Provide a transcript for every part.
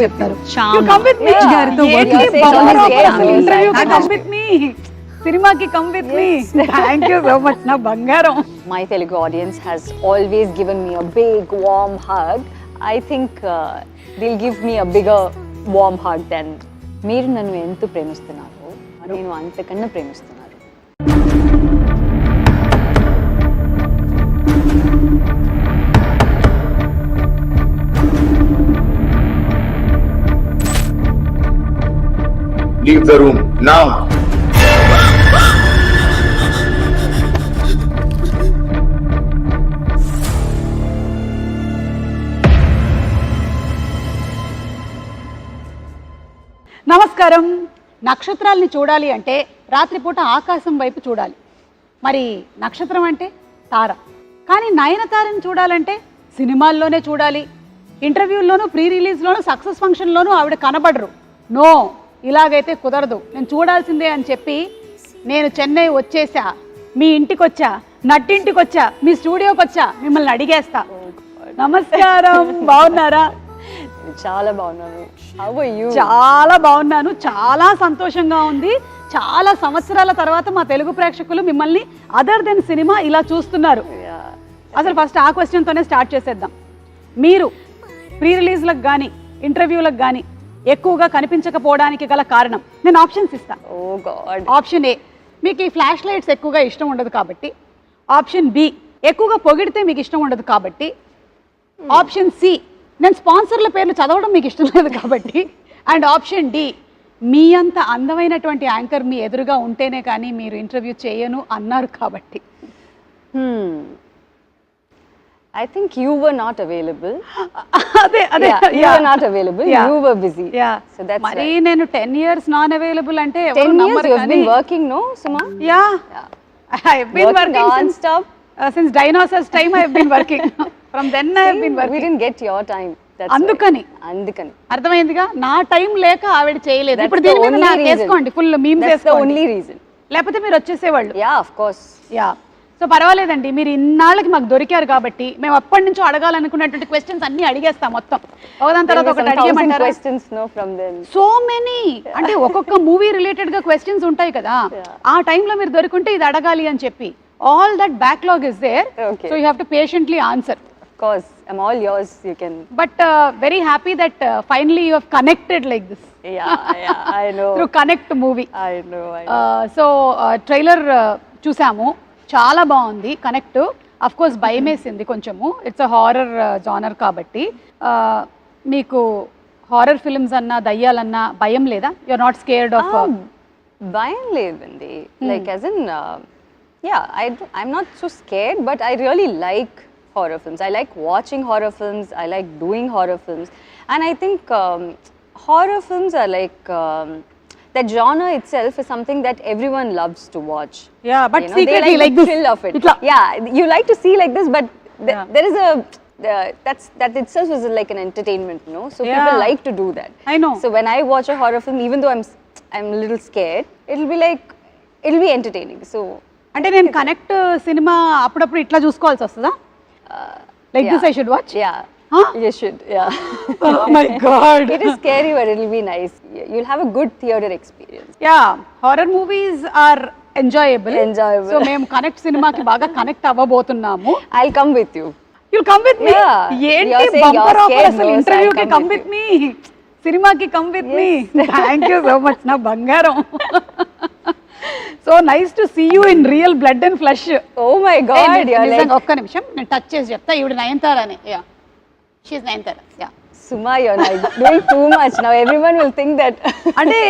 చెప్తారు. You come with me. Interview కి come with me. సినిమాకి come with me. Thank you so much నా బంగారం. My Telugu audience has always given me a big warm hug. I think they'll give me a bigger warm hug than మీరు నన్ను ఎంత ప్రేమిస్తున్నారో నేను అంతకన్నా ప్రేమిస్తున్నాను. Leave the room now. నమస్కారం. నక్షత్రాల్ని చూడాలి అంటే రాత్రిపూట ఆకాశం వైపు చూడాలి. మరి నక్షత్రం అంటే తార. కానీ నయనతారని చూడాలంటే సినిమాల్లోనే చూడాలి. ఇంటర్వ్యూల్లోనూ, ప్రీ రిలీజ్లోనూ, సక్సెస్ ఫంక్షన్లోనూ ఆవిడ కనబడరు. నో, ఇలాగైతే కుదరదు, నేను చూడాల్సిందే అని చెప్పి నేను చెన్నై వచ్చేసా, మీ ఇంటికి వచ్చా, నట్టింటికి వచ్చా, మీ స్టూడియోకి వచ్చా, మిమ్మల్ని అడిగేస్తా. నమస్కారం, బాగున్నారా? చాలా బాగున్నాను. How are you? చాలా బాగున్నాను. చాలా సంతోషంగా ఉంది. చాలా సంవత్సరాల తర్వాత మా తెలుగు ప్రేక్షకులు మిమ్మల్ని అదర్ దెన్ సినిమా ఇలా చూస్తున్నారు. అసలు ఫస్ట్ ఆ క్వశ్చన్తోనే స్టార్ట్ చేసేద్దాం. మీరు ప్రీ రిలీజ్లకు కానీ ఇంటర్వ్యూలకు కానీ ఎక్కువగా కనిపించకపోవడానికి గల కారణం నేను ఆప్షన్స్ ఇస్తాను. ఆప్షన్ ఏ, మీకు ఈ ఫ్లాష్ లైట్స్ ఎక్కువగా ఇష్టం ఉండదు కాబట్టి. ఆప్షన్ బి, ఎక్కువగా పొగిడితే మీకు ఇష్టం ఉండదు కాబట్టి. ఆప్షన్ సి, నేను స్పాన్సర్ల పేర్లు చదవడం మీకు ఇష్టం లేదు కాబట్టి. అండ్ ఆప్షన్ డి, మీ అంత అందమైనటువంటి యాంకర్ మీ ఎదురుగా ఉంటేనే కానీ మీరు ఇంటర్వ్యూ చేయను అన్నారు కాబట్టి. I think you were not available. అదే అదే, you were not available. You were busy. So that's మరి నేను 10 years నాన్ అవైలబుల్ అంటే 10 years you have been working, no, Suma? Yeah. I have been working non-stop. Since dinosaurs time I have been working. From then I have been working. We didn't get your time. That's అందుకని అర్థమైందిగా, నా time లేక ఆవిడ చేయలేదు. ఇప్పుడు దీని మీద నాకు వేసుకోండి, ఫుల్ మీమ్స్ వేసుకోండి. That's the only reason. లేకపోతే మీరు వచ్చేసేవాళ్ళు. Yeah, of course. Yeah. So పర్వాలేదండి, మీరు ఇన్నాళ్ళకి మాకు దొరికారు కాబట్టి మేము అప్పటి నుంచో అడగాలనుకున్నటువంటి క్వశ్చన్స్ అన్ని అడిగేస్తాం మొత్తం. ఒకదాని తర్వాత ఒకటి అడిగేమంటారా? Questions no from them. So many, అంటే ఒక్కొక్క మూవీ రిలేటెడ్ గా క్వశ్చన్స్ ఉంటాయి కదా, ఆ టైంలో మీరు దొరికింటే ఇది అడగాలి అని చెప్పి. All that backlog is there. So you have to patiently answer. Of course, I'm all yours. You can. But very happy that finally you have connected like this. Yeah, I know. Through Connect movie. I know. So trailer చూసాము, చాలా బాగుంది. Connect of course భయమేసింది కొంచెము. It's a horror genre కాబట్టి. మీకు horror films అన్నా దయ్యాలన్నా భయం లేదా? You are not scared of? భయం లేదండి. Like as in I'm not so scared, but I really like horror films. I like watching horror films. I like doing horror films, and I think horror films are like that genre itself is something that everyone loves to watch. Yeah, but you know, secretly like this thrill of it. Yeah, you like to see like this, but there is a that itself is like an entertainment, you know. So people like to do that. I know. So when I watch a horror film, even though I'm a little scared, it'll be entertaining. So అంటే నేను connect cinema అప్పుడప్పుడు ఇట్లా చూసుకోవాల్సి వస్తుందా? Like this I should watch? Yeah. Huh? You should, yeah. Oh my God. It is scary, but it'll be nice. You'll have a good theater experience. Yeah, horror movies are enjoyable. Enjoyable. So మేము connect సినిమాకి బాగా connect అవ్వబోతున్నాము. I'll come with you. You'll come with me? Yeah. ఏంటి bumper offer అసలు? ఇంటర్వ్యూకి come with me, సినిమాకి come with me. Thank you so much నా బంగారం. So nice to see you in real blood and flesh. Oh my God. ఒక్క నిమిషం నేను touch చేసి చెప్తా. ఈవిడ నయనతారనే. Yeah, she's Nayanthara. Yeah. Suma, you're like doing too much now. Everyone will think that. అంటే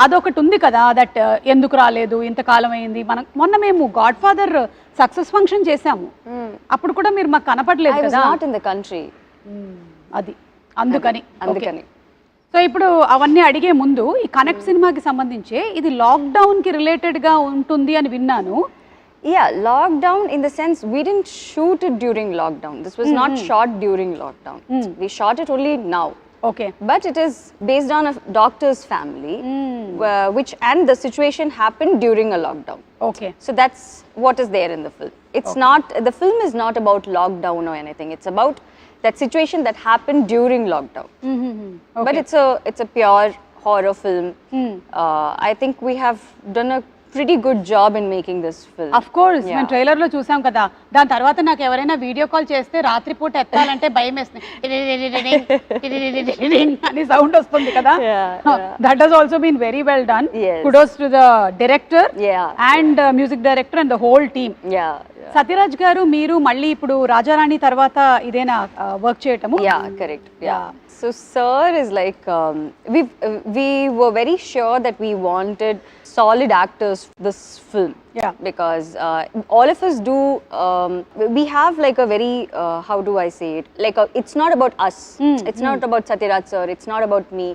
అదొకటి ఉంది కదా, దట్ ఎందుకు రాలేదు, ఇంతకాలం అయింది. మొన్న మేము గాడ్ ఫాదర్ సక్సెస్ ఫంక్షన్ చేసాము, అప్పుడు కూడా మీరు మాకు కనపడలేదు కదా. I was not in the country. అది అందుకని. సో ఇప్పుడు అవన్నీ అడిగే ముందు ఈ కనెక్ట్ సినిమాకి సంబంధించి ఇది లాక్డౌన్ కి రిలేటెడ్ గా ఉంటుంది అని విన్నాను. Yeah, lockdown in the sense we didn't shoot it during lockdown. This was not shot during lockdown. We shot it only now. Okay. But it is based on a doctor's family, and the situation happened during a lockdown. Okay. So that's what is there in the film. It's not, the film is not about lockdown or anything. It's about that situation that happened during lockdown. Okay. But it's a pure horror film. I think we have done a pretty good job in making this film. Of course Yeah. మేము trailer లో చూసాం కదా. దాని తర్వాత నాకు ఎవరైనా video call చేస్తే రాత్రిపూట ఎత్తాలంటే భయం వేస్తుంది అని సౌండ్ వస్తుంది కదా. That has also been very well done. Yes. Kudos to the director Yeah. And music director and the whole team. Yeah. Sathyaraj garu, మీరు మళ్ళీ ఇప్పుడు రాజారాణి తర్వాత ఇదేనా వర్క్ చేయటము? Yeah, correct. Yeah. So Sir is like we were very sure that we wanted solid actors for this film. Yeah. Because all of us do. We have like a very how do I say it? Like it's not about us. It's not about Satyaraj sir. It's not about me.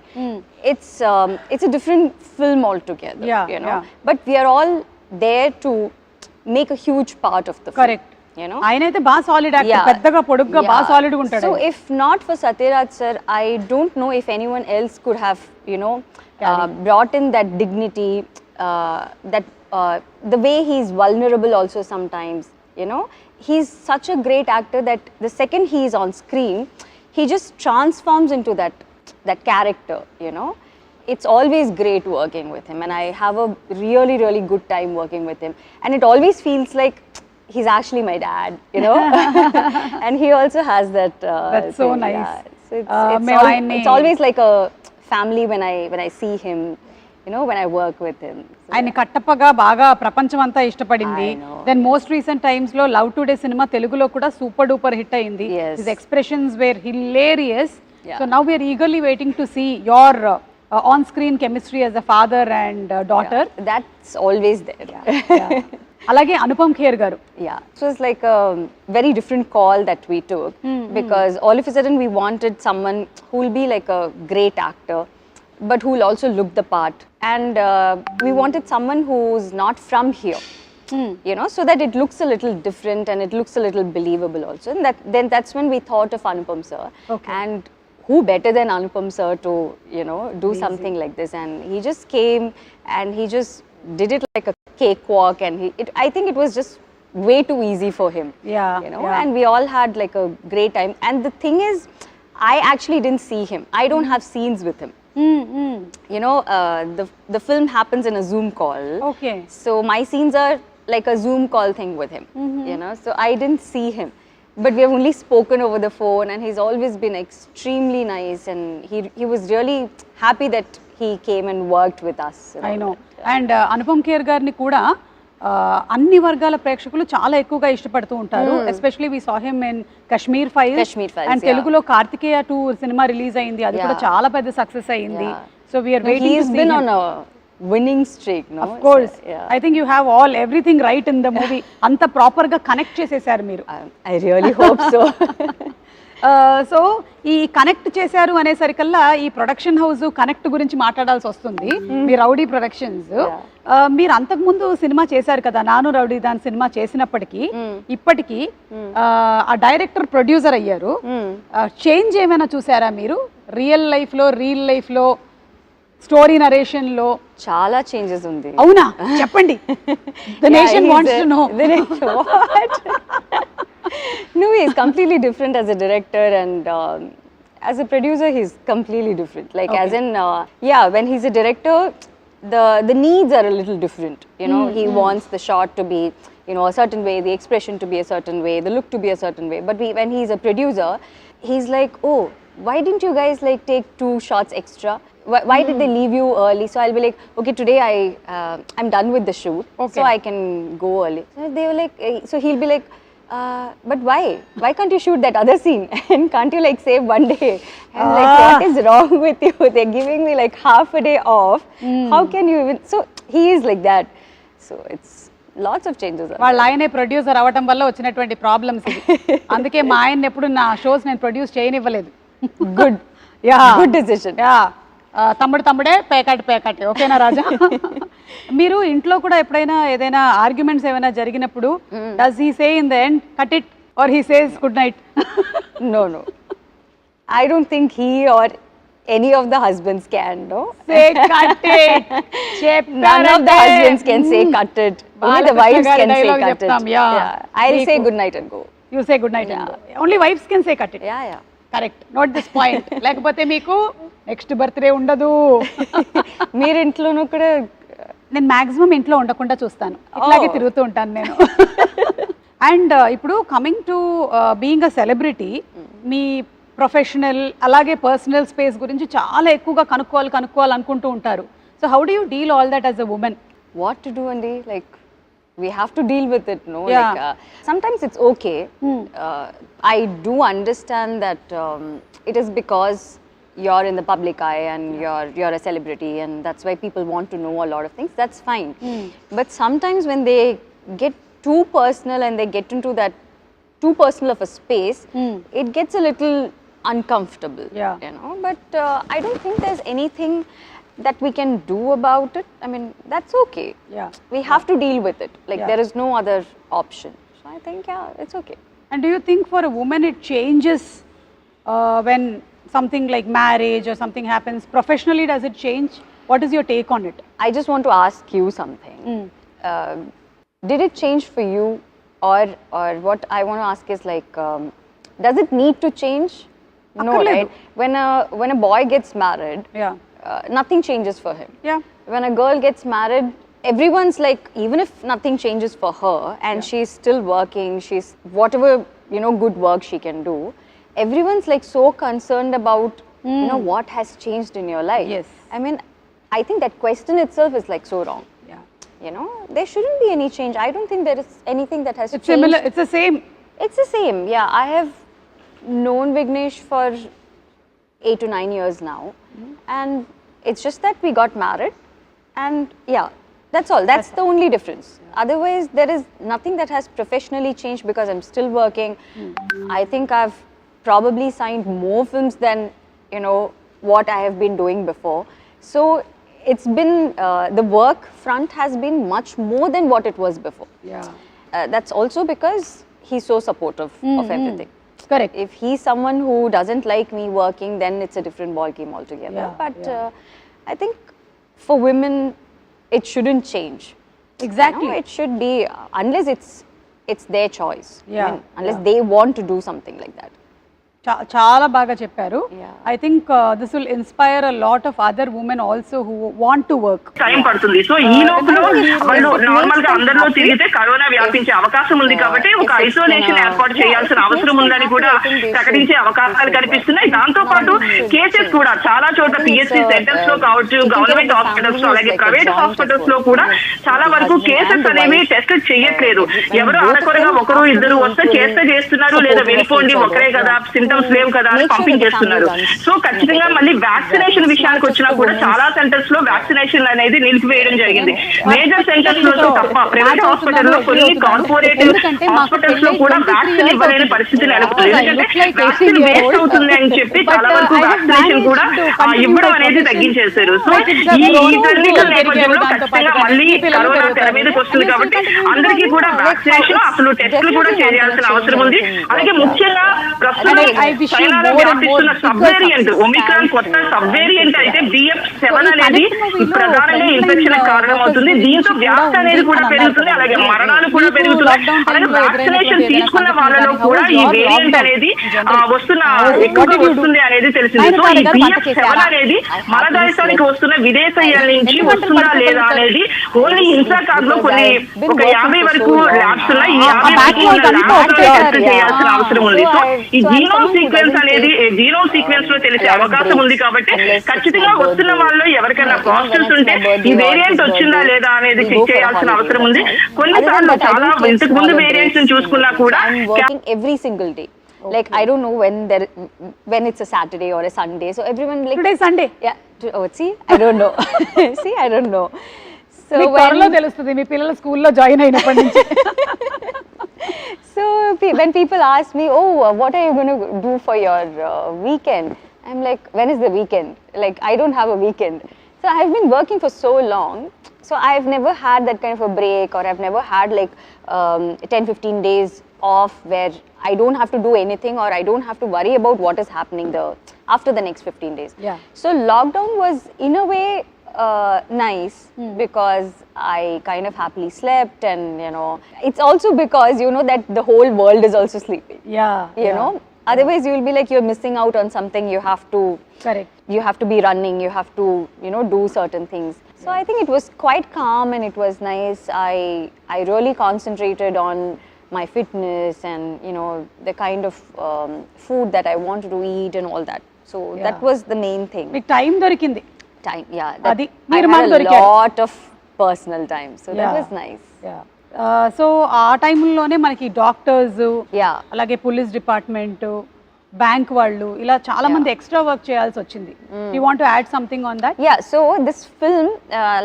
It's a different film altogether. Yeah, You know. yeah. But we are all there to make a huge part of the film. Correct. You know. ఆయన అయితే బాగా solid actor, Yeah. పెద్దగా పొడుగ్గా బాగా solid గా ఉంటాడు. So if not for Satyaraj sir, I don't know if anyone else could have, you know, brought in that dignity, that the way he's vulnerable also sometimes, you know. He's such a great actor that the second he is on screen, he just transforms into that character, you know. It's always great working with him, and I have a really, really good time working with him. And it always feels like he's actually my dad, you know. And he also has that. That's so thing, nice. Yeah. So May it's always like a family when I see him, you know, when I work with him. So, ఆయన కట్టప్పగా బాగా ప్రపంచం అంతా ఇష్టపడింది. I know. Then most recent times లో love today సినిమా తెలుగులో కూడా super duper hit అయింది. Yes. His expressions were hilarious. Yeah. So now we're eagerly waiting to see your on screen chemistry as a father and daughter. that's always there. అలాగే అనుపమ్ ఖేర్ గారు. Yeah, so it's like a very different call that we took because all of a sudden we wanted someone who will be like a great actor but who will also look the part, and we wanted someone who's not from here, you know, so that it looks a little different and it looks a little believable also. And that's when we thought of Anupam sir. Okay. And who better than Anupam sir to, you know, do something like this? And he just came and he just did it like a cakewalk, and I think it was just way too easy for him. Yeah, You know, yeah. and we all had like a great time. And the thing is, I actually didn't see him. I don't have scenes with him. You know, the film happens in a Zoom call. Okay. So my scenes are like a Zoom call thing with him. You know, so I didn't see him. But we have only spoken over the phone, and he's always been extremely nice, and he was really happy that he came and worked with us. I know. And Anupam Kher గారిని కూడా అన్ని వర్గాల ప్రేక్షకులు చాలా ఎక్కువగా ఇష్టపడుతూ ఉంటారు. Especially we saw him in Kashmir files, and తెలుగులో కార్తికేయ 2 సినిమా రిలీజ్ అయింది. అది కూడా చాలా పెద్ద సక్సెస్ అయింది. So we are waiting to see been him. on a winning streak, no? Of course. So, yeah. I think you have all everything right in the movie. అంత proper గా connect చేసేసారు మీరు. I really hope so. So ఈ connect చేశారు అనేసరికల్లా ఈ production house connect గురించి మాట్లాడాల్సి వస్తుంది. మీ రౌడీ ప్రొడక్షన్స్, మీరు అంతకు ముందు సినిమా చేశారు కదా, నాను రౌడీ దాని సినిమా చేసినప్పటికీ ఇప్పటికీ ఆ డైరెక్టర్ ప్రొడ్యూసర్ అయ్యారు. చేంజ్ ఏమైనా చూసారా మీరు రియల్ లైఫ్ లో స్టోరీ నరేషన్ లో? చాలా చేంజెస్ ఉంది. అవునా, చెప్పండి. The nation wants to know. No, he's completely different as a director, and as a producer he's completely different. Like as in when he's a director, the needs are a little different, you know. He wants the shot to be, you know, a certain way, the expression to be a certain way, the look to be a certain way. But when he's a producer, he's like, oh, why didn't you guys like take 2 shots extra? Why did they leave you early? So I'll be like, okay, today I'm done with the shoot, so I can go early. So they were like, so he'll be like, but why can't you shoot that other scene, and can't you like save one day? I'm like, what is wrong with you? They're giving me like half a day off. How can you even? So he is like that. So it's lots of changes. వాళ్ళ ఆయనే producer అవ్వటం వల్ల వచ్చినటువంటి problems ఇది. అందుకే మా ఆయన ఎప్పుడు నా షోస్ నేను ప్రొడ్యూస్ చేయనివ్వలేదు. Good. Good decision. తమ్ముడే పేకాటే. ఓకేనా రాజా? మీరు ఇంట్లో కూడా ఎప్పుడైనా ఏదైనా ఆర్గ్యుమెంట్స్ ఏమైనా జరిగినప్పుడు does he say in the end cut it or he says good night? No. I don't think he or any of the husbands can, no? Say cut it. None of the husbands can say cut it. Only the wives can say cut it. Yeah. I'll say good night and go. You say good night. Only wives can say cut it. Yeah. Correct, note this point. లేకపోతే మీకు next birthday ఉండదు. మీరు ఇంట్లోనూ కూడా నేను maximum ఇంట్లో ఉండకుండా చూస్తాను, ఇట్లాగే తిరుగుతూ ఉంటాను నేను. అండ్ ఇప్పుడు coming to being a celebrity, me professional అలాగే పర్సనల్ స్పేస్ గురించి చాలా ఎక్కువగా కనుక్కోవాలి అనుకుంటూ ఉంటారు. So how do you deal all that as a women? what to do, Andy? Like, we have to deal with it, no? Yeah. Like, sometimes it's okay. I do understand that it is because you're in the public eye and you're a celebrity, and that's why people want to know a lot of things. That's fine. But sometimes when they get too personal and they get into that too personal of a space, it gets a little uncomfortable. Yeah. You know. But I don't think there's anything that we can do about it. I mean, that's okay. Yeah. We have to deal with it. Like, Yeah. there is no other option. So I think, yeah, it's okay. And do you think for a woman it changes when something like marriage or something happens? Professionally, does it change? What is your take on it? I just want to ask you something. Did it change for you, or what I want to ask is like, does it need to change? No, Akkarledu. right? When a boy gets married, Yeah. Nothing changes for him. Yeah. When a girl gets married, everyone's like, even if nothing changes for her and she's still working, she's whatever, you know, good work she can do, everyone's like so concerned about, you know, what has changed in your life. Yes. I mean, I think that question itself is like so wrong. Yeah. You know, there shouldn't be any change. I don't think there is anything that has It's changed. similar, it's the same. It's the same. Yeah, I have known Vignesh for 8 to 9 years now, and it's just that we got married, and yeah, that's all. That's the only difference. Otherwise, there is nothing that has professionally changed because I'm still working. I think I've probably signed more films than, you know, what I have been doing before. So it's been the work front has been much more than what it was before. Yeah. That's also because he's so supportive of everything. Correct. If he's someone who doesn't like me working, then it's a different ball game altogether. Yeah, But I think for women, it shouldn't change. Exactly. You know, it should be unless it's their choice. Yeah, I mean, unless they want to do something like that. చాలా బాగా చెప్పారు. Yeah. I think this will inspire a lot of other women also who want to work. Time పడుతుంది. So ఈ లోపల వాళ్ళు normal గా అందరిలో తిరిగితే కరోనా వ్యాపించే అవకాశం ఉంది కాబట్టి ఒక ఐసోలేషన్ ఏర్పాటు చేయాల్సిన అవసరం ఉందని కూడా ప్రకటించే అవకాశాలు కనిపిస్తున్నాయి. దాంతో పాటు కేసెస్ కూడా చాలా చోట్ల పిహెచ్సి సెంటర్స్ లో కావచ్చు, గవర్నమెంట్ హాస్పిటల్స్ లో, అలాగే ప్రైవేట్ హాస్పిటల్స్ లో కూడా చాలా వరకు కేసెస్ అనేవి టెస్ట్ చేయట్లేదు. ఎవరు ఆడకొరగా ఒకరు ఇద్దరు వస్తే చేస్తున్నారు, లేదా వెళ్ళిపోండి ఒకరే కదా, సింటమ్స్ లేవు కదా అని పంపించేస్తున్నారు. సో ఖచ్చితంగా మళ్ళీ వ్యాక్సినేషన్ విషయానికి వచ్చినా కూడా చాలా సెంటర్స్ లో వ్యాక్సినేషన్ అనేది నిలిపివేయడం జరిగింది. మేజర్ సెంటర్స్ లో తప్ప ప్రైవేట్ హాస్పిటల్ లో కొన్ని కార్పొరేట్ హాస్పిటల్స్ లో కూడా వ్యాక్సిన్ ఇవ్వలేని పరిస్థితి నెలకొంది. ఎందుకంటే వ్యాక్సిన్ వేస్ట్ అవుతుంది అని చెప్పి చాలా వరకు వ్యాక్సినేషన్ కూడా ఇవ్వడం అనేది తగ్గించేశారు. సో ఈ టెక్నికల్ నేపథ్యంలో ఖచ్చితంగా మళ్ళీ కరోనా తెర మీదకి వస్తుంది కాబట్టి అందరికీ కూడా వ్యాక్సినేషన్, అసలు టెస్టులు కూడా చేయాల్సిన అవసరం ఉంది. అలాగే ముఖ్యంగా ప్రస్తుతం చైనాలో వ్యాపిస్తున్న సబ్ వేరియంట్ ఒమిక్రాన్ కొత్త సబ్ వేరియంట్ అయితే BF.7 అనేది ప్రధానంగా ఇన్ఫెక్షన్ కారణమవుతుంది. దీంతో వ్యాప్తి అనేది కూడా పెరుగుతుంది, అలాగే మరణాలు కూడా పెరుగుతున్నాయి. అలాగే వ్యాక్సినేషన్ తీసుకున్న వాళ్ళలో కూడా ఈ వేరియంట్ అనేది ఎక్కువగా వస్తుంది అనేది తెలిసింది. సో ఈ BF.7 అనేది మన దేశానికి వస్తున్న విదేశీయాల నుంచి వస్తుందా లేదా అనేది ఓన్లీ ఇన్సాకాగ్ లో ఒక 50 వరకు ల్యాబ్స్ ఉన్నాయి. ఈ 50 టెస్ట్ చేయాల్సిన అవసరం ఉంది. సో ఈ జీనోమ్ సీక్వెన్స్ అనేది జీనోమ్ సీక్వెన్స్ లో తెలిసే అవకాశం ఉంది కాబట్టి ఖచ్చితంగా వస్తున్న వాళ్ళు ఎవరికైనా పాజిటివ్స్ ఉంటే ఈ వేరియంట్ వచ్చిందా లేదా అనేది చెక్ చేయాల్సిన అవసరం ఉంది. కొన్నిసార్లు చాలా ఇంతకు ముందు వేరియంట్స్ చూసుకున్నా కూడా every single day. Like, I don't know when it's a Saturday or a Sunday. So everyone like today Sunday. yeah. See, I don't know. See, I don't know. So త్వరలో తెలుస్తుంది మీ పిల్లలు స్కూల్లో జాయిన్ అయినప్పటి నుంచి. So when people ask me, oh, what are you going to do for your weekend? I'm like, when is the weekend? Like, I don't have a weekend. So I've been working for so long. So I've never had that kind of a break, or I've never had like 10-15 days off where I don't have to do anything, or I don't have to worry about what is happening after the next 15 days. Yeah. So lockdown was in a way nice because I kind of happily slept, and it's also because that the whole world is also sleeping. Yeah. You know, otherwise you will be like you're missing out on something. You have to. Correct. You have to be running. You have to do certain things. So I think it was quite calm and it was nice. I really concentrated on my fitness and the kind of food that I wanted to eat and all that. So that was the main thing. మీకు time దొరికింది. Time, yeah. అది I మీరు had మాకు a దొరికారు. lot of personal time, so that was nice. So ఆ టైంలోనే మనకి doctors, Yeah. అలాగే పోలీస్ డిపార్ట్మెంట్, బ్యాంక్ వాళ్ళు ఇలా చాలా మంది ఎక్స్ట్రా వర్క్ చేయాల్సి వచ్చింది. You want to add something on that? Yeah, so this film,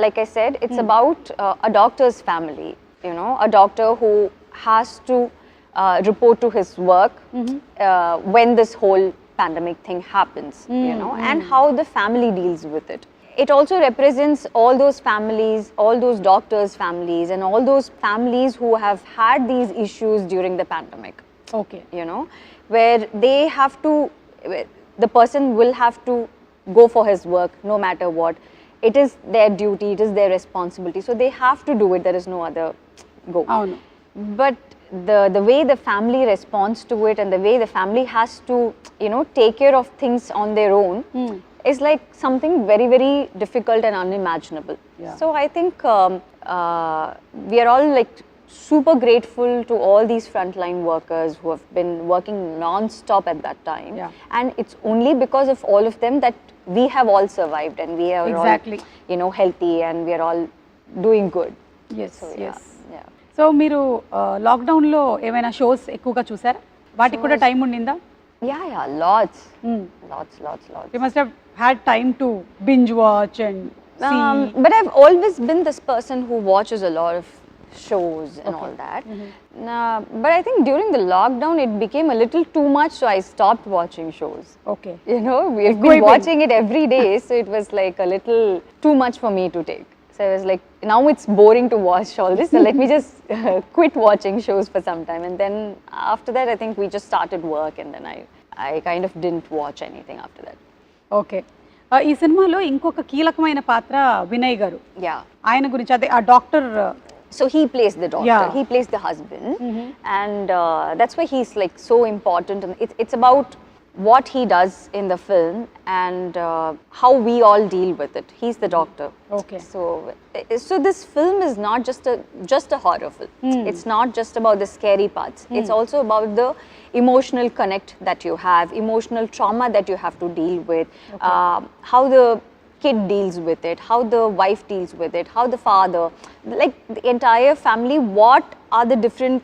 like I said, it's about a doctor's family, a doctor who has to report to his work when this whole pandemic thing happens, and how the family deals with it. It also represents all those families, all those doctors' families, and all those families who have had these issues during the pandemic. Okay. Where they have to, the person will have to go for his work no matter what. It is their duty, it is their responsibility. So they have to do it, there is no other go. అవును. But the way the family responds to it and the way the family has to, take care of things on their own is like something very, very difficult and unimaginable. Yeah. So I think we are all like super grateful to all these frontline workers who have been working non-stop at that time. Yeah. And it's only because of all of them that we have all survived and we are Exactly. all, healthy and we are all doing good. Yes So yes. yeah. So మీరు లాక్డౌన్లో ఏమైనా shows ఎక్కువగా చూసారా? వాటికి కూడా time ఉండిందా? Yeah, lots. Lots. You must have had time to binge watch and see. But I've always been this person who watches a lot of shows and all that. But I think during the lockdown it became a little too much, so I stopped watching shows. Okay. We've been watching it every day, so it was like a little too much for me to take. So I was like, now it's boring to watch all this, so let me just quit watching shows for some time. And then after that, I think we just started work, and then I kind of didn't watch anything after that. Okay. ఈ సినిమాలో ఇంకొక కీలకమైన పాత్ర వినయ్ గారు. Yeah. ఆయన గురించి అదే ఆ doctor. So he plays the doctor, Yeah. he plays the husband, and that's why he's like so important. And it's about what he does in the film and how we all deal with it. He's the doctor. Okay. So this film is not just a horror film. It's not just about the scary parts. It's also about the emotional connect that you have, emotional trauma that you have to deal with, how the kid deals with it, how the wife deals with it, how the father, like the entire family, what are the different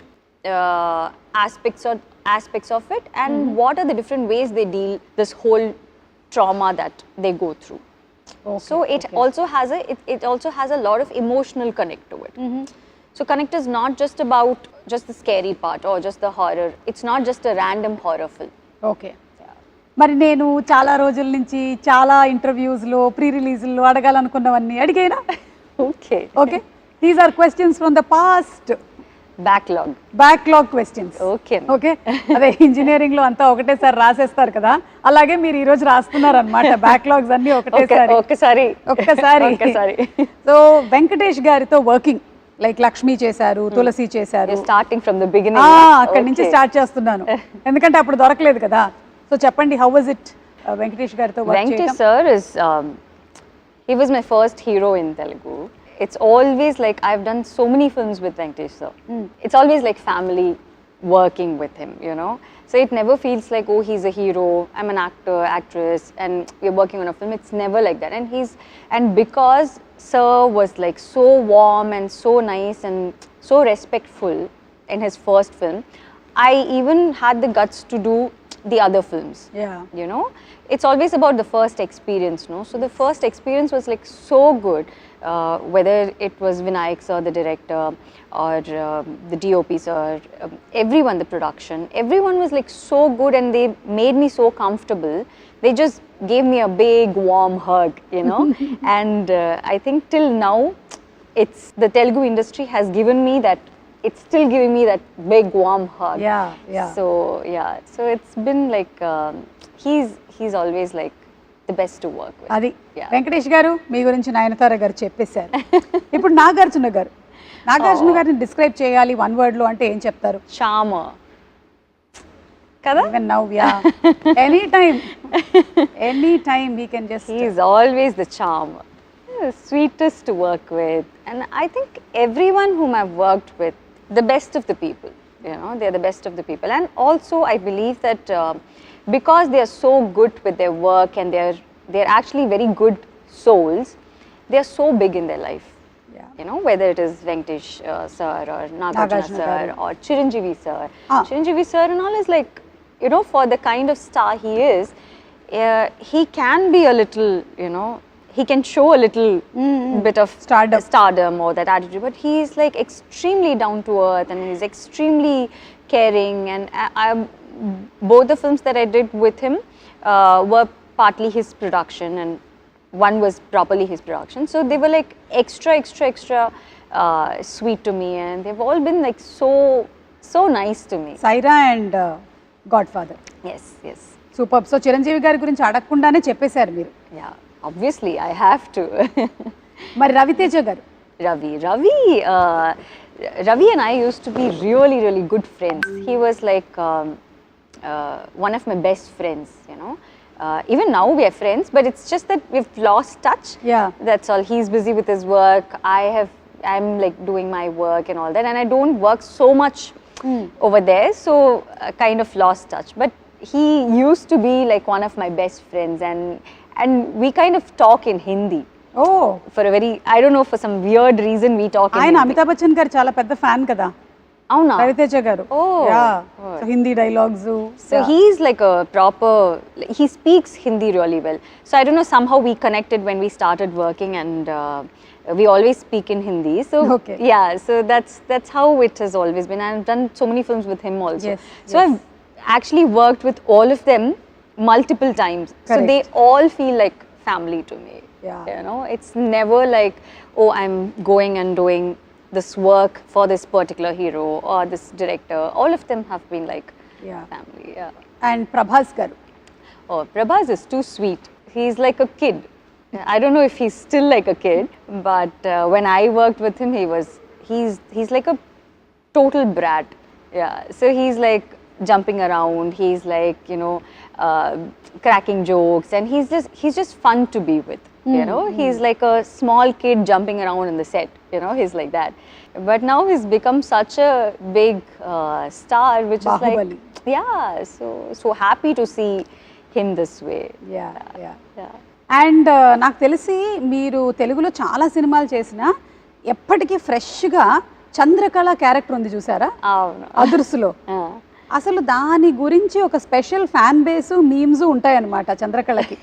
aspects of it, and what are the different ways they deal this whole trauma that they go through. Okay, So it also has a lot of emotional connect to it. So connect is not just about just the scary part or just the horror. It's not just a random horror film. Okay. మరి నేను చాలా రోజుల నుంచి చాలా ఇంటర్వ్యూస్లో ప్రీ రిలీజ్లో అడగాలనుకున్నవన్నీ అడిగేనా? Okay. Okay. These are questions from the past. Backlog questions. Okay. Okay. అదే ఇంజనీరింగ్ లో అంతా ఒకటేసారి రాసేస్తారు కదా, అలాగే మీరు ఈ రోజు రాస్తున్నారు అనమాట బ్యాక్లాగ్స్ అన్ని ఒకటేసారి. ఒక్కసారి. సో వెంకటేష్ గారితో వర్కింగ్ లైక్ లక్ష్మి చేశారు, తులసి చేశారు. Starting from the beginning. అక్కడి నుంచి స్టార్ట్ చేస్తున్నాను ఎందుకంటే అప్పుడు దొరకలేదు కదా. సో చెప్పండి, హౌ వాజ్ ఇట్ వెంకటేష్ గారితో వర్క్ చేయడం? Venkatesh sir is he was my first hero in Telugu. It's always like I've done so many films with Venkatesh sir. It's always like family working with him, So it never feels like, oh, he's a hero, I'm an actor, actress, and we're working on a film. It's never like that. And because sir was like so warm and so nice and so respectful in his first film, I even had the guts to do the other films. Yeah. It's always about the first experience, no? So the first experience was like so good, whether it was Vinayak sir, the director, or the DOP sir, everyone, the production, everyone was like so good and they made me so comfortable. They just gave me a big warm hug, and I think till now, it's the Telugu industry has given me that. It's still giving me that big warm hug. Yeah. So it's been like he's always like the best to work with. అది Yeah. Venkatesh గారు మీ గురించి నయనతార గారు చెప్పేశారు. ఇప్పుడు నాగార్జున గారిని describe చేయాలి one word లో అంటే ఏం చెప్తారు? Charmer. Kada? Even now, yeah. Anytime he can just. He is always the charmer. The sweetest to work with. And I think everyone whom I've worked with, the best of the people, you know, they're the best of the people. And also I believe that because they are so good with their work and they're actually very good souls, they are so big in their life. Yeah. You know, whether it is Venkatesh sir or Nagarjuna sir or Chiranjeevi sir. Chiranjeevi sir and all is like, you know, for the kind of star he is, he can be a little, you know, he can show a little bit of stardom or that attitude, but he is like extremely down to earth and he's extremely caring. And both the films that I did with him were partly his production and one was properly his production. So they were like extra sweet to me, and they've all been like so nice to me. Saira and Godfather. Yes. Super. So Chiranjeevi garu గురించి అడగకుండానే చెప్పేశారు మీరు. Yeah, obviously I have to. మరి రవితేజ గారు? Ravi and I used to be really good friends. He was like one of my best friends, you know. Even now we are friends, but it's just that we've lost touch. Yeah. That's all. He's busy with his work. I'm like doing my work and all that, and I don't work so much over there, so kind of lost touch. But he used to be like one of my best friends, and we kind of talk in Hindi. Oh. For a very, I don't know, for some weird reason we talk in ఆయన Hindi. Amitabh Bachchan గారు చాలా పెద్ద fan కదా అవునా? రవితేజ గారు. So Hindi dialogues. So he's like a proper, he speaks Hindi really well. So I don't know, somehow we connected when we started working, and we always speak in Hindi. So Okay. yeah, so that's how it has always been. I've done so many films with him also. Yes, So I've actually worked with all of them multiple times. Correct. So they all feel like family to me. Yeah. You know, it's never like, oh, I'm going and doing this work for this particular hero or this director. All of them have been like family. Yeah. And Prabhas గారు? Oh, Prabhas is too sweet. He's like a kid. I don't know if he's still like a kid, but when I worked with him, he's like a total brat. Yeah. So he's like jumping around. He's like, you know, cracking jokes, and he's just fun to be with. You know, he's like a small kid jumping around in the set. You know, he's like that. But now he's become such a big star, which Bahubali. is like, yeah. So happy to see him this way. Yeah. Yeah. And నాకు తెలిసి మీరు తెలుగులో చాలా సినిమాలు చేసినా ఎప్పటికీ ఫ్రెష్గా Chandrakala character ఉంది చూసారా అవును. అదుర్సులో. అసలు దాని గురించి ఒక స్పెషల్ ఫ్యాన్ బేస్ మీమ్స్ ఉంటాయన్నమాట చంద్రకళకి.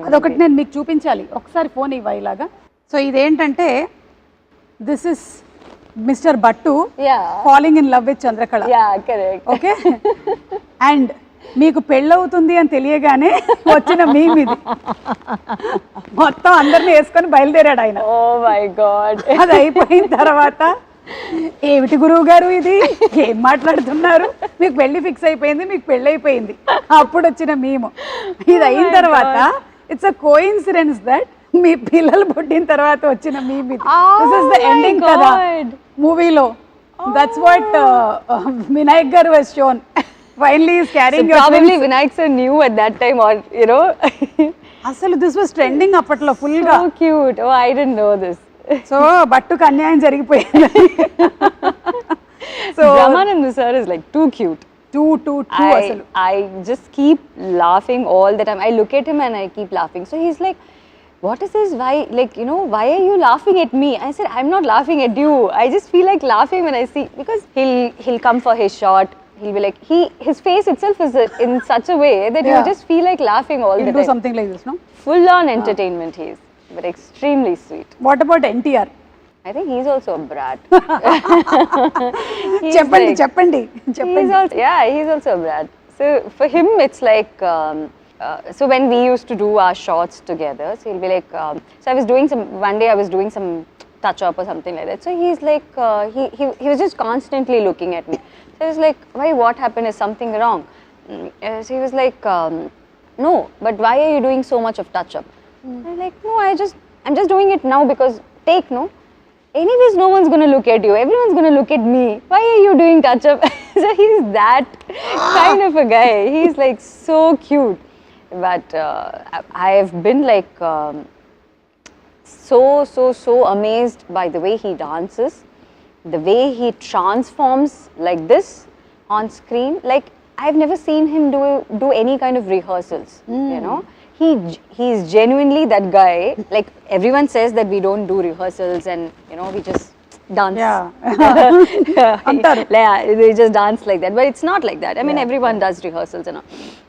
అదొకటి నేను మీకు చూపించాలి. ఒకసారి ఫోన్ ఇవ్వ ఇలాగా. సో ఇదేంటంటే this is mister Battu falling in love with Chandrakala. Okay. And మీకు పెళ్ళవుతుంది అని తెలియగానే వచ్చిన మీమ్ ఇది. మొత్తం అందరిని వేసుకొని బయలుదేరాడు ఆయన. Oh my God. అది అయిపోయిన తర్వాత ఏమిటి గురువు గారు ఇది, ఏం మాట్లాడుతున్నారు, మీకు పెళ్లి ఫిక్స్ అయిపోయింది, మీకు పెళ్ళి అయిపోయింది, అప్పుడు వచ్చిన మేము. ఇది అయిన తర్వాత ఇట్స్ అ కోఇన్సిడెన్స్ దట్ మీ పిల్లలు పుట్టిన తర్వాత వచ్చిన మేము ఇది. దిస్ ఇస్ ద ఎండింగ్ కదా మూవీలో. దట్స్ వాట్ వినాయక్ గారు was shown. Finally is carrying your probably Vinayak sir knew at that time, or you know. అసలు this was trending అప్పట్లో full గా. So cute. Oh, I didn't know this. So బట్టుకు అన్యాయం జరిగిపోయింది. So Brahmanand sir is like too cute. Too అసలు. I just keep laughing all the time. I look at him and I keep laughing. So he's like, what is this? Why, like, you know, why are you laughing at me? I said, I'm not laughing at you. I just feel like laughing when I see, because he'll come for his shot. He'll be like, his face itself is in such a way that you just feel like laughing all the time. He'll do something like this, no? Full on entertainment he is, but extremely sweet. What about NTR? I think he's also a brat. చెప్పండి. He's also a brat. So for him it's like, so when we used to do our shots together, so he'll be like, so one day I was doing some touch up or something like that. So he's like, he was just constantly looking at me. So I was like, why, what happened? Is something wrong? So he was like, no, but why are you doing so much of touch-up? I'm like, no, I'm just doing it now because take, no? Anyways, no one's going to look at you. Everyone's going to look at me. Why are you doing touch-up? So he's that kind of a guy. He's like so cute. But I've been like so amazed by the way he dances, the way he transforms like this on screen. Like, I've never seen him do any kind of rehearsals, you know. He's genuinely that guy. Like, everyone says that we don't do rehearsals and, you know, we just dance. Yeah, they just dance like that. But it's not like that. I mean, everyone does rehearsals and all.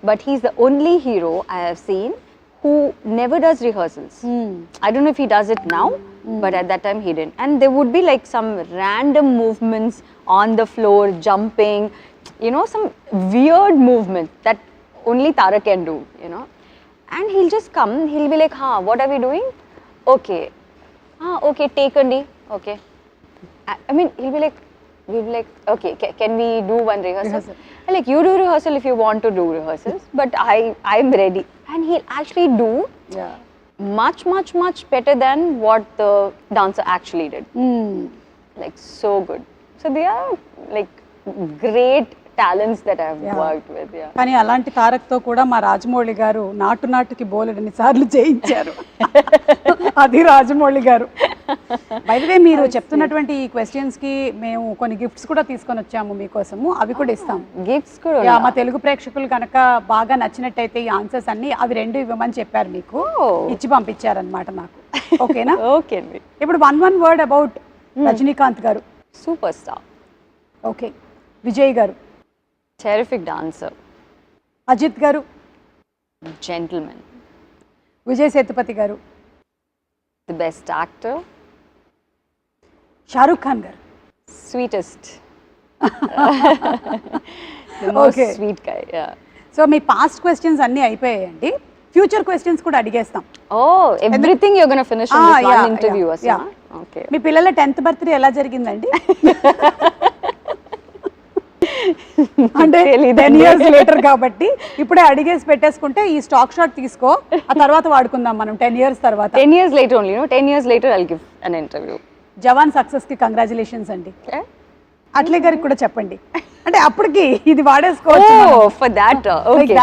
But he's the only hero I have seen who never does rehearsals. I don't know if he does it now, but at that time he didn't. And there would be like some random movements on the floor, jumping, you know, some weird movement that only Tara can do, you know. And he'll just come, he'll be like, what are we doing? Okay. Okay, take Andi. Okay. I mean, we'll be like, okay, can we do one rehearsal? I'm like, you do rehearsal if you want to do rehearsals, but I'm ready. And he'll actually do much better than what the dancer actually did. Like, so good. So they are like great talents that I've worked with. Yeah. కానీ అలాంటి తారక్తో కూడా మా రాజమౌళి గారు నాటుకి బోలెడన్ని సార్లు చేయించారు. అది రాజమౌళి గారు. బై ది వే, మీరు చెప్తున్నటువంటి ఈ క్వశ్చన్స్ కి మేము కొన్ని గిఫ్ట్స్ కూడా తీసుకొని వచ్చాము మీకోసము. అవి కూడా ఇస్తాం. గిఫ్ట్స్ కూడా మా తెలుగు ప్రేక్షకులు కనుక బాగా నచ్చినట్టయితే ఈ ఆన్సర్స్ అన్ని అవి 2 ఇవ్వమని చెప్పారు మీకు. ఇచ్చి పంపించారనమాట నాకు. ఓకేనా? ఓకే అండి. ఇప్పుడు one వర్డ్ అబౌట్ రజనీకాంత్ గారు. Super star. ఓకే. విజయ్ గారు. Terrific dancer. అజిత్ గారు. Gentlemen. Vijay Sethupathi garu. The best actor. Shahrukh Khan garu. Sweetest. The most sweet guy. Yeah. So మీ పాస్ట్ క్వశ్చన్స్ అన్నీ అయిపోయాయండి. ఫ్యూచర్ క్వశ్చన్స్ కూడా అడిగేస్తాం. Everything you are gonna finish in this one interview. Okay. మీ పిల్లల 10th బర్త్డే ఎలా జరిగిందండి? అంటే 10 years లేటర్ కాబట్టి ఇప్పుడే అడిగేసి పెట్టేసుకుంటే ఈ స్టాక్ షాట్ తీసుకో, ఆ తర్వాత వాడుకుందాం మనం 10 years తర్వాత. 10 years later only, you know, 10 years later I'll give an interview. Jawan success కి కంగ్రాచులేషన్స్ అండి. అట్లే గారికి కూడా చెప్పండి. అంటే అప్పటికి ఇది వాడేసుకోవచ్చు. For that. ఓకే.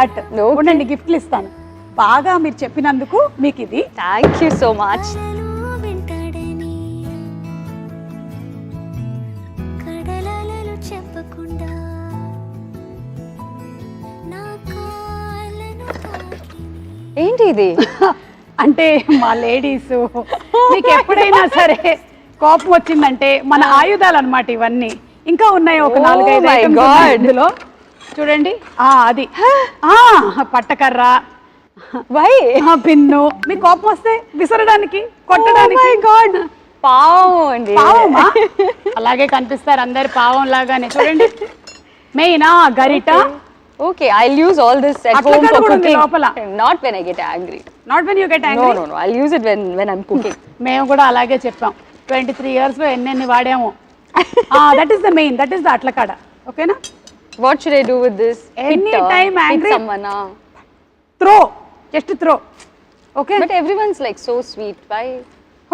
ఉండండి, గిఫ్ట్లు ఇస్తాను. బాగా మీరు చెప్పినందుకు మీకు ఇది. Thank you so much. ఏంటి ఇది? అంటే మా లేడీస్ మీకు ఎప్పుడైనా సరే కోపం వచ్చిందంటే మన ఆయుధాలు అన్నమాట ఇవన్నీ. ఇంకా ఉన్నాయి ఒక 4-5 ఐటమ్స్ ఇందులో. చూడండి, అది పట్టకర్ర, పిన్ను. మీకు కోపం వస్తే విసరడానికి, కొట్టడానికి. పావం అండి. పావమా? అలాగే కనిపిస్తారు అందరు పావం లాగానే. చూడండి, మెయిన్ గరిట. Okay, I'll use all this at home for cooking. Not when I get angry. Not when you get angry? No. I'll use it when I'm cooking. మేము కూడా అలాగే చెప్పాం. 23 years లో ఎన్ని వాడాము. That is the main. That is the అట్లకాడ. ఓకేనా? What should I do with this? Anytime angry. Hit someone. Throw. Just throw. Okay? But everyone's like so sweet. Why?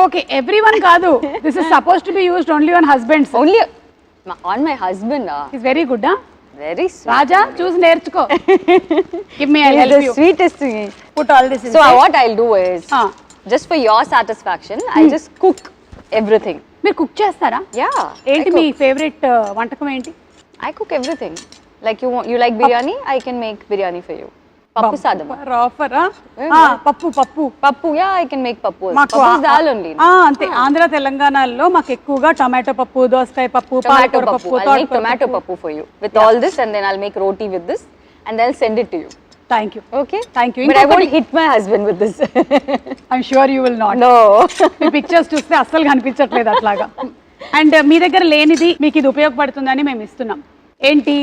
Okay, everyone కాదు. This is supposed to be used only on husbands. Only on my husband. He's very good, huh? Very sweet. Raja, choose నేర్చుకో. Give me, I'll help you. The sweetest thing. Put all this inside. So what I'll do is, just for your satisfaction, I'll just cook everything. మీరు cook చేస్తారా? Yeah. ఏంటి మీ favourite వంటకం ఏంటి? I cook everything. Like you like biryani, I can make biryani for you. Pappu sadam. రాఫరా? పప్పు. Yeah, I can make pappu. Pappu is dal only. అంతే. ఆంధ్ర తెలంగాణలో మాకు ఎక్కువగా టమాటో పప్పు, దోసకాయ పప్పు, పాలకూర పప్పు. I'll make tomato pappu for you with all this, and then I'll make roti with this, and then I'll send it to you. Thank you. Okay? Thank you. But I won't hit my husband with this. I'm sure you will not. No. Me pictures చూస్తే అస్సలు కనిపించట్లేదు అట్లాగా. And మీ దగ్గర లేనిది మీకు ఇది ఉపయోగపడుతుందని మేము ఇస్తున్నాం. ఏంటి?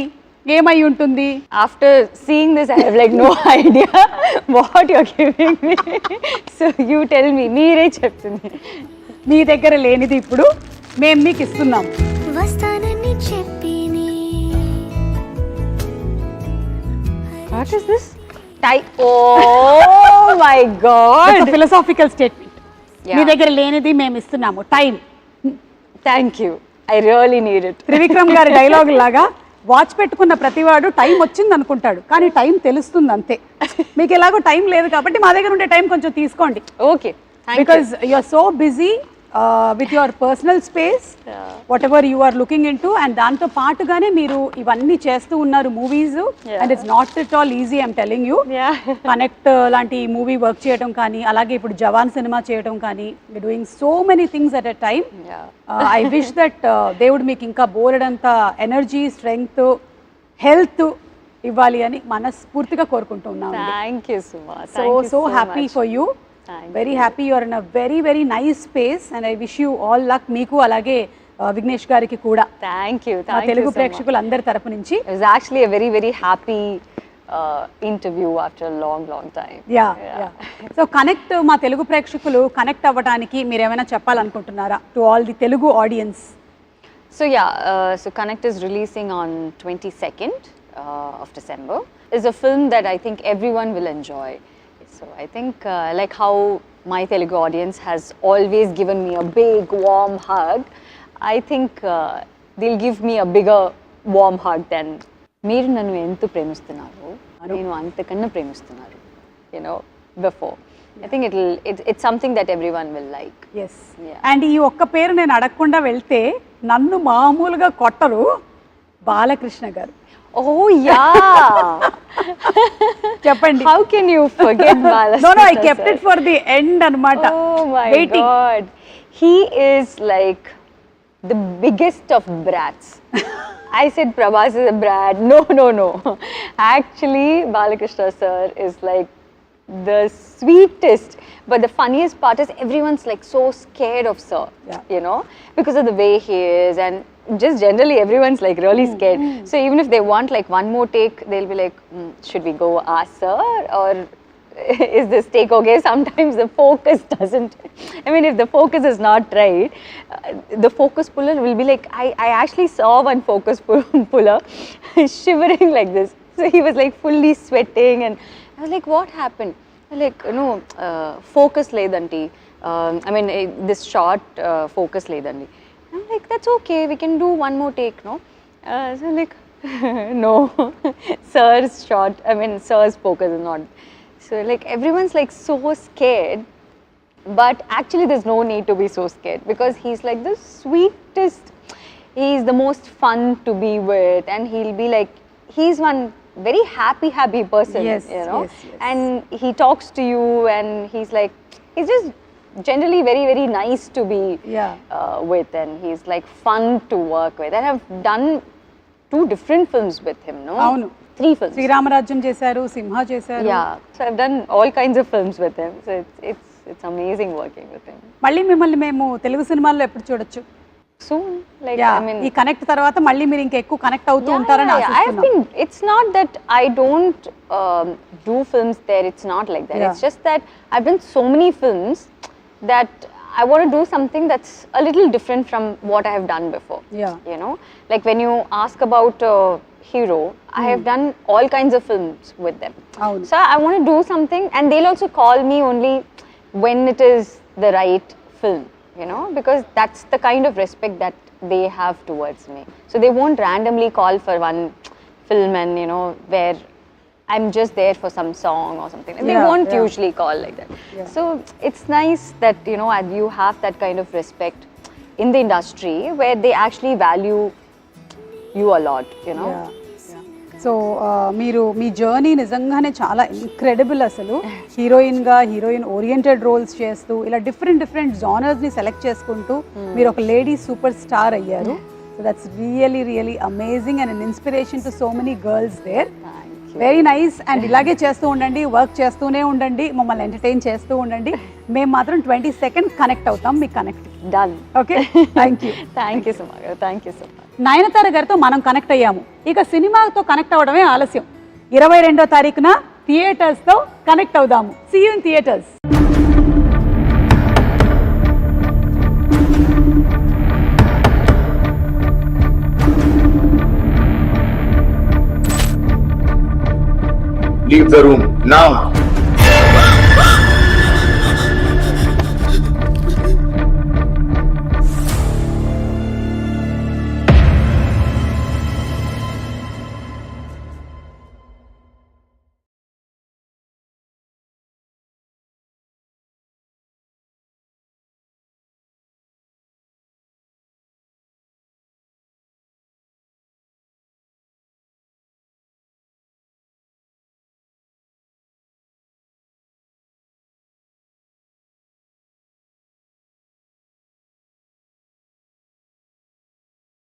ఏమై ఉంటుంది? After seeing this, I have like no idea what you're giving me. So you tell me. మీరే చెప్తుంది. మీ దగ్గర లేనిది ఇప్పుడు మేము మీకు ఇస్తున్నాం. What is this? Oh my God. Philosophical statement. Yeah. మీ దగ్గర లేనిది మేము ఇస్తున్నాము, time. Thank you. I really need it. Trivikram గారి డైలాగ్ లాగా వాచ్ పెట్టుకున్న ప్రతివాడు టైం వచ్చింది అనుకుంటాడు, కానీ టైం తెలుస్తుంది అంతే. మీకు ఎలాగో టైం లేదు కాబట్టి మా దగ్గర ఉండే టైం కొంచెం తీసుకోండి. Okay. Thank because you are so busy with your personal space, whatever you are looking into, and దాంతో పాటుగానే మీరు ఇవన్నీ చేస్తూ ఉన్నారు movies, and it's not at all easy, I'm telling you. Connect లాంటి movie work చేయడం కానీ, అలాగే ఇప్పుడు జవాన్ సినిమా చేయడం కానీ, you doing so many things at a time. I wish that దేవుడు మీకు ఇంకా బోలెడంత ఎనర్జీ, స్ట్రెంగ్త్, హెల్త్ ఇవ్వాలి అని మనస్ఫూర్తిగా కోరుకుంటూ ఉన్నాను. Thank you, Suma. So happy for you. Very happy you are in a very nice space, and I wish you all luck. మీకు అలాగే విఘ్నేష్ గారికి కూడా. Thank you. మా తెలుగు ప్రేక్షకులు అందరి తరపు నుంచి. It was actually a very happy interview after a long time. Yeah. So connect, మా తెలుగు ప్రేక్షకులు కనెక్ట్ అవ్వడానికి మీరు ఏమైనా చెప్పాలనుకుంటున్నారా to all the Telugu audience? So so Connect is releasing on 22nd of December. It's a film that I think everyone will enjoy. So I think like how my Telugu audience has always given me a big warm hug, I think they'll give me a bigger warm hug than మీరు నన్ను ఎంత ప్రేమిస్తున్నారు, నేను అంతకన్నా ప్రేమిస్తున్నారు, you know, before. I think it's something that everyone will like. Yes. And ఈ ఒక్క పేరు నేను అడగకుండా వెళ్తే నన్ను మామూలుగా కొట్టరు, బాలకృష్ణ గారు. Oh yeah. చెప్పండి. How can you forget Balakrishna? No, I kept it for the end anamata. Oh my Waiting. God. He is like the biggest of brats. I said Prabhas is a brat. No. Actually, Balakrishna sir is like the sweetest. But the funniest part is everyone's like so scared of sir, you know, because of the way he is, and just generally everyone's like really scared. So even if they want like one more take, they'll be like, should we go ask sir, or is this take okay? Sometimes the focus doesn't, I mean, if the focus is not right, the focus puller will be like, I actually saw one focus puller shivering like this. So he was like fully sweating, and I was like, what happened? Like, no, focus ledanti. I mean, this short focus ledanti. I'm like, that's okay, we can do one more take, no? So like, no, sir's shot, I mean, sir's focus is not. So like, everyone's like so scared, but actually there's no need to be so scared, because he's like the sweetest, he's the most fun to be with, and he'll be like, he's one very happy person, you know, and he talks to you, and he's like, he's just generally very nice to be with, and he's like fun to work with. And I've done 2 different films with him, no? Avunu. 3 films. Sri Rama Rajyam చేశారు, సింహ చేశారు. Yeah, so I've done all kinds of films with him. So it's amazing working with him. మళ్ళీ మిమ్మల్ని మేము తెలుగు సినిమాల్లో ఎప్పుడు చూడొచ్చు? Soon, like I mean, ఈ connect తర్వాత మళ్ళీ మీరు ఇంకా ఎక్కువ కనెక్ట్ అవుతూ ఉంటారని ఆశిస్తున్నాను. I've been, it's not that I don't do films there, it's not like that. It's just that I've done so many films that I want to do something that's a little different from what I have done before. You know, like when you ask about Hero, I have done all kinds of films with them. So I want to do something, and they'll also call me only when it is the right film, you know, because that's the kind of respect that they have towards me. So they won't randomly call for one film, and you know, where I'm just there for some song or something. They won't usually call like that. So it's nice that, you know, you have that kind of respect in the industry where they actually value you a lot, you know. So మీరు మీ journey నిజంగానే చాలా incredible. అసలు హీరోయిన్గా heroine oriented roles చేస్తూ ఇలా different జానర్స్ని select చేసుకుంటూ మీరు ఒక లేడీ సూపర్ స్టార్ అయ్యారు. So that's really amazing and an inspiration to so many girls there. Very nice. And ఇలాగే చేస్తూ ఉండండి, వర్క్ చేస్తూనే ఉండండి, మమ్మల్ని ఎంటర్టైన్ చేస్తూ ఉండండి. మేము మాత్రం 22nd కనెక్ట్ అవుతాం, మీకు connect. Done. Okay, thank you. Thank you so much. Thank you so much. Nayanthara గారితో మనం కనెక్ట్ అయ్యాము. ఇక సినిమాతో కనెక్ట్ అవ్వడమే ఆలస్యం. 22వ తారీఖున థియేటర్స్తో కనెక్ట్ అవుదాము. See you in theatres. Leave the room Now.